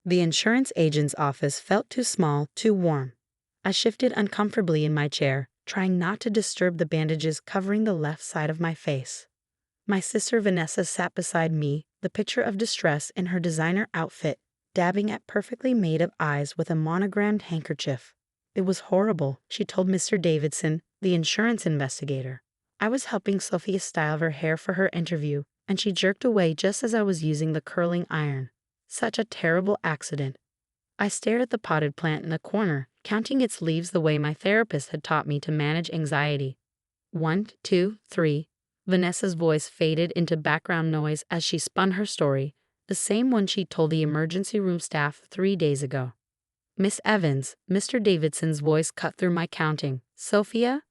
The insurance agent's office felt too small, too warm. I shifted uncomfortably in my chair, trying not to disturb the bandages covering the left side of my face. My sister Vanessa sat beside me, the picture of distress in her designer outfit, dabbing at perfectly made-up eyes with a monogrammed handkerchief. It was horrible, she told Mr. Davidson, the insurance investigator. I was helping Sophia style her hair for her interview, and she jerked away just as I was using the curling iron. Such a terrible accident. I stared at the potted plant in the corner, counting its leaves the way my therapist had taught me to manage anxiety. 1, 2, 3. Vanessa's voice faded into background noise as she spun her story, the same one she told the emergency room staff 3 days ago. Miss Evans, Mr. Davidson's voice cut through my counting. Sophia?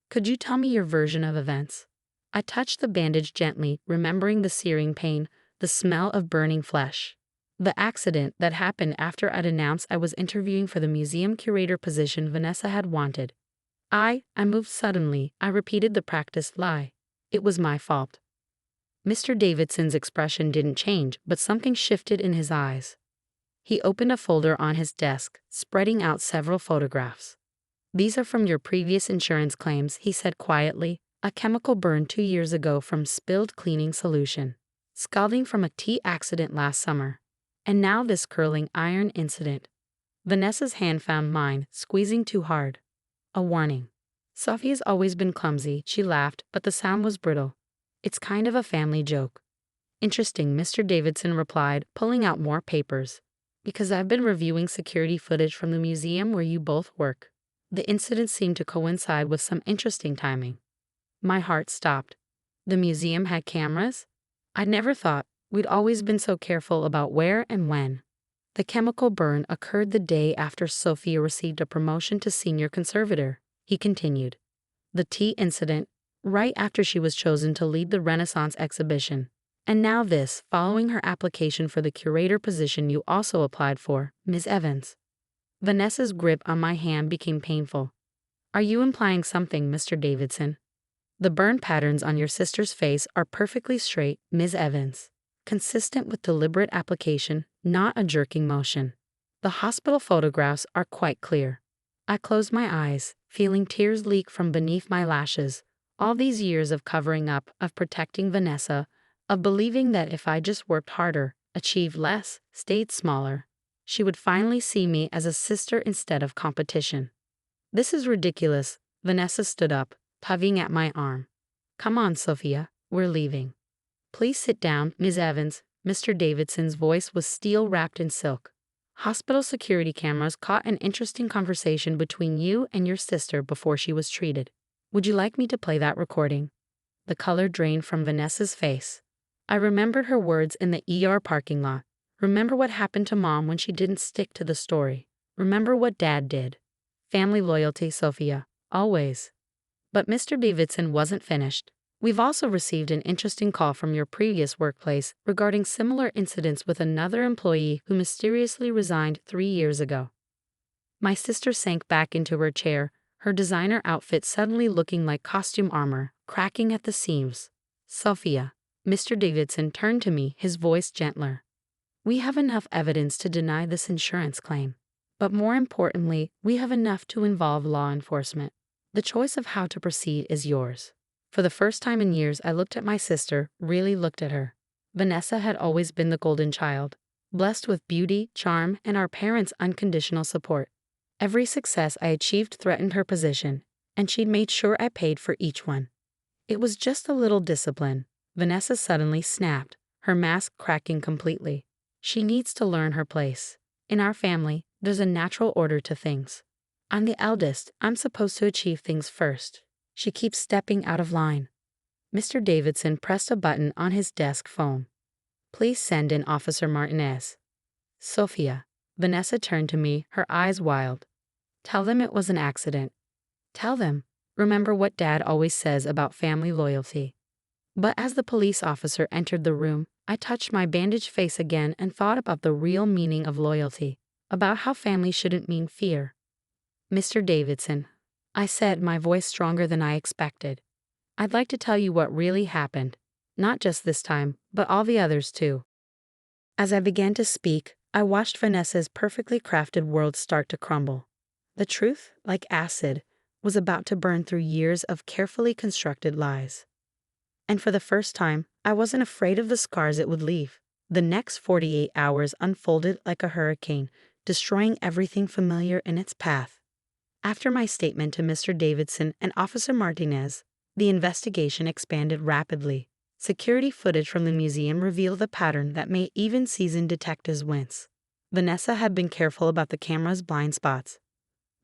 Could you tell me your version of events? I touched the bandage gently, remembering the searing pain, the smell of burning flesh. The accident that happened after I'd announced I was interviewing for the museum curator position Vanessa had wanted. I moved suddenly. I repeated the practiced lie. It was my fault. Mr. Davidson's expression didn't change, but something shifted in his eyes. He opened a folder on his desk, spreading out several photographs. These are from your previous insurance claims, he said quietly. A chemical burn 2 years ago from spilled cleaning solution. Scalding from a tea accident last summer. And now this curling iron incident. Vanessa's hand found mine, squeezing too hard. A warning. Sophia's always been clumsy, she laughed, but the sound was brittle. It's kind of a family joke. Interesting, Mr. Davidson replied, pulling out more papers. Because I've been reviewing security footage from the museum where you both work. The incident seemed to coincide with some interesting timing. My heart stopped. The museum had cameras? I'd never thought. We'd always been so careful about where and when. The chemical burn occurred the day after Sophia received a promotion to senior conservator, he continued. The tea incident, right after she was chosen to lead the Renaissance exhibition. And now this, following her application for the curator position you also applied for, Ms. Evans. Vanessa's grip on my hand became painful. Are you implying something, Mr. Davidson? The burn patterns on your sister's face are perfectly straight, Ms. Evans. Consistent with deliberate application, not a jerking motion. The hospital photographs are quite clear. I closed my eyes, feeling tears leak from beneath my lashes. All these years of covering up, of protecting Vanessa, of believing that if I just worked harder, achieved less, stayed smaller, she would finally see me as a sister instead of competition. This is ridiculous. Vanessa stood up, tugging at my arm. Come on, Sophia, we're leaving. Please sit down, Ms. Evans. Mr. Davidson's voice was steel wrapped in silk. Hospital security cameras caught an interesting conversation between you and your sister before she was treated. Would you like me to play that recording? The color drained from Vanessa's face. I remembered her words in the ER parking lot. Remember what happened to Mom when she didn't stick to the story. Remember what Dad did. Family loyalty, Sophia. Always. But Mr. Davidson wasn't finished. We've also received an interesting call from your previous workplace regarding similar incidents with another employee who mysteriously resigned 3 years ago. My sister sank back into her chair, her designer outfit suddenly looking like costume armor, cracking at the seams. Sophia. Mr. Davidson turned to me, his voice gentler. We have enough evidence to deny this insurance claim. But more importantly, we have enough to involve law enforcement. The choice of how to proceed is yours. For the first time in years, I looked at my sister, really looked at her. Vanessa had always been the golden child, blessed with beauty, charm, and our parents' unconditional support. Every success I achieved threatened her position, and she'd made sure I paid for each one. It was just a little discipline. Vanessa suddenly snapped, her mask cracking completely. She needs to learn her place. In our family, there's a natural order to things. I'm the eldest. I'm supposed to achieve things first. She keeps stepping out of line. Mr. Davidson pressed a button on his desk phone. Please send in Officer Martinez. Sophia. Vanessa turned to me, her eyes wild. Tell them it was an accident. Tell them. Remember what Dad always says about family loyalty. But as the police officer entered the room, I touched my bandaged face again and thought about the real meaning of loyalty, about how family shouldn't mean fear. Mr. Davidson, I said, my voice stronger than I expected. I'd like to tell you what really happened. Not just this time, but all the others too. As I began to speak, I watched Vanessa's perfectly crafted world start to crumble. The truth, like acid, was about to burn through years of carefully constructed lies. And for the first time, I wasn't afraid of the scars it would leave. The next 48 hours unfolded like a hurricane, destroying everything familiar in its path. After my statement to Mr. Davidson and Officer Martinez, the investigation expanded rapidly. Security footage from the museum revealed a pattern that made even seasoned detectives wince. Vanessa had been careful about the camera's blind spots,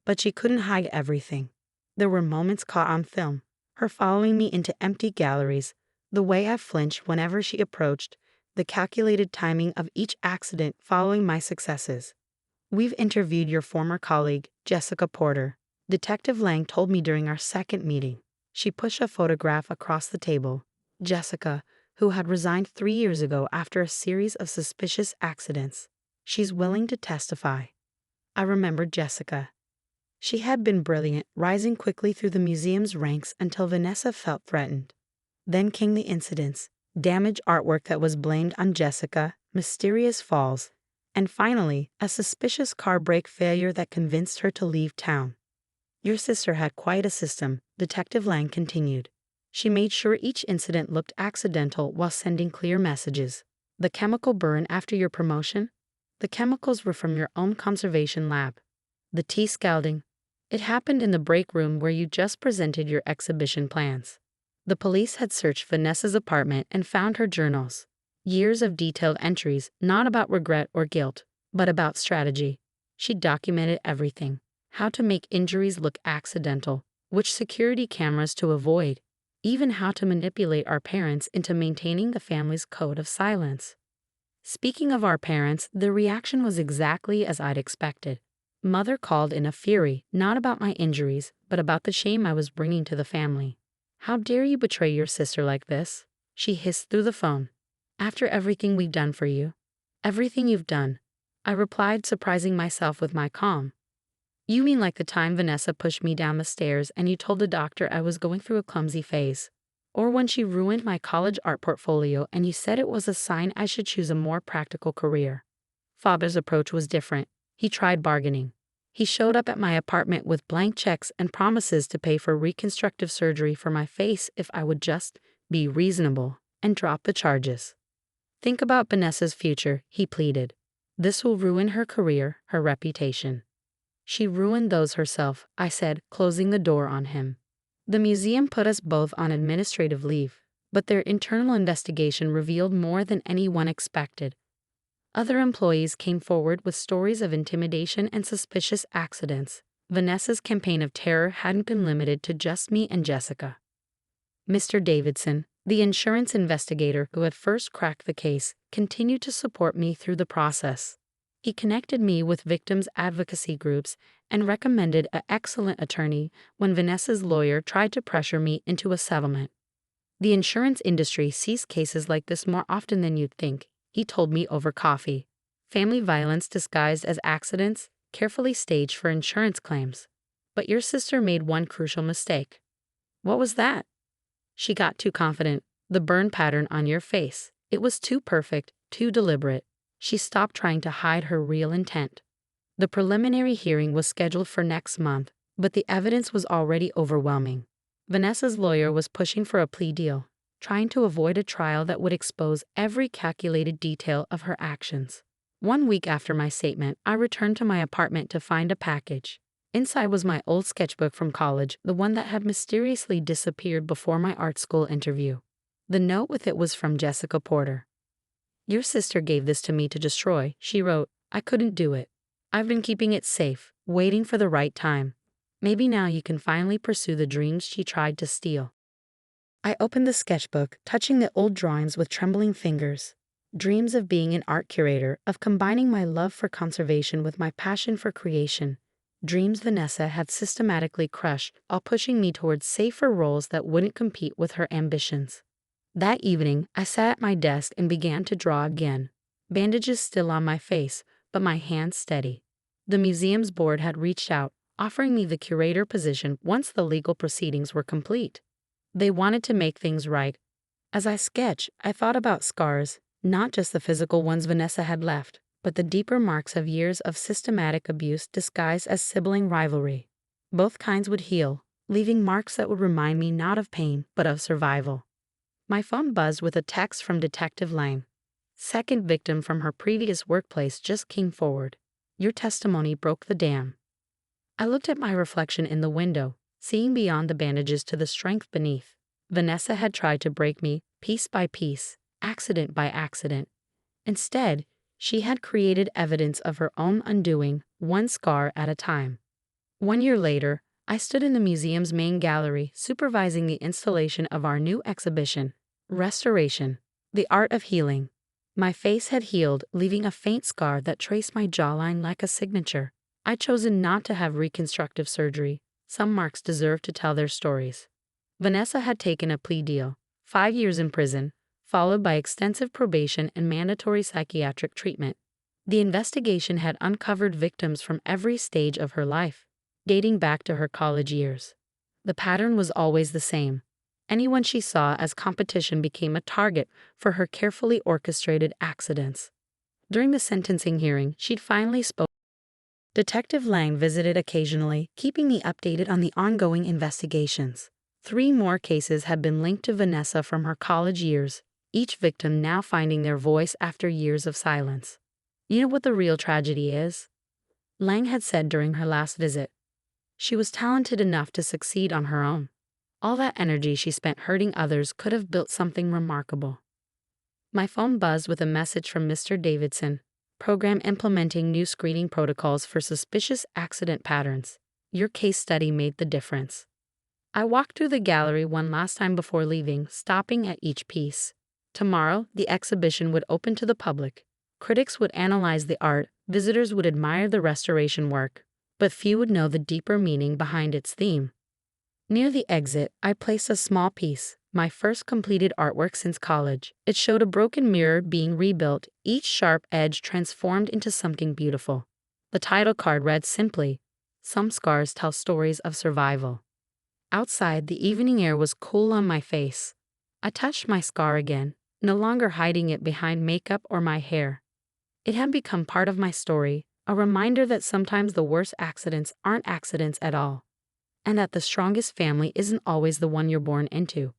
but she couldn't hide everything. There were moments caught on film, her following me into empty galleries, the way I flinched whenever she approached, the calculated timing of each accident following my successes. "We've interviewed your former colleague, Jessica Porter," Detective Lang told me during our second meeting. She pushed a photograph across the table. Jessica, who had resigned 3 years ago after a series of suspicious accidents. "She's willing to testify." I remembered Jessica. She had been brilliant, rising quickly through the museum's ranks until Vanessa felt threatened. Then came the incidents, damaged artwork that was blamed on Jessica, mysterious falls, and finally, a suspicious car brake failure that convinced her to leave town. "Your sister had quite a system," Detective Lang continued. "She made sure each incident looked accidental while sending clear messages. The chemical burn after your promotion? The chemicals were from your own conservation lab. The tea scalding? It happened in the break room where you just presented your exhibition plans." The police had searched Vanessa's apartment and found her journals. Years of detailed entries, not about regret or guilt, but about strategy. She documented everything: how to make injuries look accidental, which security cameras to avoid, even how to manipulate our parents into maintaining the family's code of silence. Speaking of our parents, the reaction was exactly as I'd expected. Mother called in a fury, not about my injuries, but about the shame I was bringing to the family. "How dare you betray your sister like this?" she hissed through the phone. "After everything we've done for you." "Everything you've done," I replied, surprising myself with my calm. "You mean like the time Vanessa pushed me down the stairs and you told the doctor I was going through a clumsy phase? Or when she ruined my college art portfolio and you said it was a sign I should choose a more practical career?" Father's approach was different. He tried bargaining. He showed up at my apartment with blank checks and promises to pay for reconstructive surgery for my face if I would just be reasonable and drop the charges. "Think about Vanessa's future," he pleaded. "This will ruin her career, her reputation." "She ruined those herself," I said, closing the door on him. The museum put us both on administrative leave, but their internal investigation revealed more than anyone expected. Other employees came forward with stories of intimidation and suspicious accidents. Vanessa's campaign of terror hadn't been limited to just me and Jessica. Mr. Davidson, the insurance investigator who had first cracked the case, continued to support me through the process. He connected me with victims' advocacy groups and recommended an excellent attorney when Vanessa's lawyer tried to pressure me into a settlement. "The insurance industry sees cases like this more often than you'd think," he told me over coffee. "Family violence disguised as accidents, carefully staged for insurance claims. But your sister made one crucial mistake." "What was that?" "She got too confident. The burn pattern on your face. It was too perfect, too deliberate. She stopped trying to hide her real intent." The preliminary hearing was scheduled for next month, but the evidence was already overwhelming. Vanessa's lawyer was pushing for a plea deal, trying to avoid a trial that would expose every calculated detail of her actions. 1 week after my statement, I returned to my apartment to find a package. Inside was my old sketchbook from college, the one that had mysteriously disappeared before my art school interview. The note with it was from Jessica Porter. "Your sister gave this to me to destroy," she wrote. "I couldn't do it. I've been keeping it safe, waiting for the right time. Maybe now you can finally pursue the dreams she tried to steal." I opened the sketchbook, touching the old drawings with trembling fingers. Dreams of being an art curator, of combining my love for conservation with my passion for creation. Dreams Vanessa had systematically crushed, all pushing me towards safer roles that wouldn't compete with her ambitions. That evening, I sat at my desk and began to draw again. Bandages still on my face, but my hands steady. The museum's board had reached out, offering me the curator position once the legal proceedings were complete. They wanted to make things right. As I sketched, I thought about scars, not just the physical ones Vanessa had left, but the deeper marks of years of systematic abuse disguised as sibling rivalry. Both kinds would heal, leaving marks that would remind me not of pain, but of survival. My phone buzzed with a text from Detective Lang. Second victim from her previous workplace just came forward. Your testimony broke the dam. I looked at my reflection in the window, seeing beyond the bandages to the strength beneath. Vanessa had tried to break me, piece by piece, accident by accident. Instead, she had created evidence of her own undoing, one scar at a time. 1 year later, I stood in the museum's main gallery supervising the installation of our new exhibition, Restoration, the Art of Healing. My face had healed, leaving a faint scar that traced my jawline like a signature. I'd chosen not to have reconstructive surgery. Some marks deserved to tell their stories. Vanessa had taken a plea deal, 5 years in prison, followed by extensive probation and mandatory psychiatric treatment. The investigation had uncovered victims from every stage of her life, dating back to her college years. The pattern was always the same. Anyone she saw as competition became a target for her carefully orchestrated accidents. During the sentencing hearing, she'd finally spoken. Detective Lang visited occasionally, keeping me updated on the ongoing investigations. 3 more cases had been linked to Vanessa from her college years, each victim now finding their voice after years of silence. You know what the real tragedy is? Lang had said during her last visit. She was talented enough to succeed on her own. All that energy she spent hurting others could have built something remarkable. My phone buzzed with a message from Mr. Davidson, program implementing new screening protocols for suspicious accident patterns. Your case study made the difference. I walked through the gallery one last time before leaving, stopping at each piece. Tomorrow, the exhibition would open to the public. Critics would analyze the art, visitors would admire the restoration work, but few would know the deeper meaning behind its theme. Near the exit, I placed a small piece, my first completed artwork since college. It showed a broken mirror being rebuilt, each sharp edge transformed into something beautiful. The title card read simply, "Some scars tell stories of survival." Outside, the evening air was cool on my face. I touched my scar again, no longer hiding it behind makeup or my hair. It had become part of my story, a reminder that sometimes the worst accidents aren't accidents at all, and that the strongest family isn't always the one you're born into.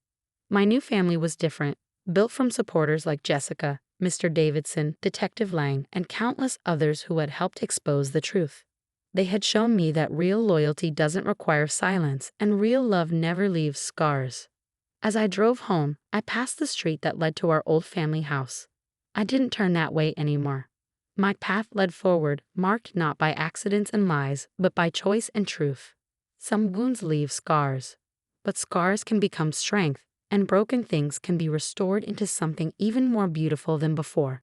My new family was different, built from supporters like Jessica, Mr. Davidson, Detective Lang, and countless others who had helped expose the truth. They had shown me that real loyalty doesn't require silence, and real love never leaves scars. As I drove home, I passed the street that led to our old family house. I didn't turn that way anymore. My path led forward, marked not by accidents and lies, but by choice and truth. Some wounds leave scars, but scars can become strength, and broken things can be restored into something even more beautiful than before.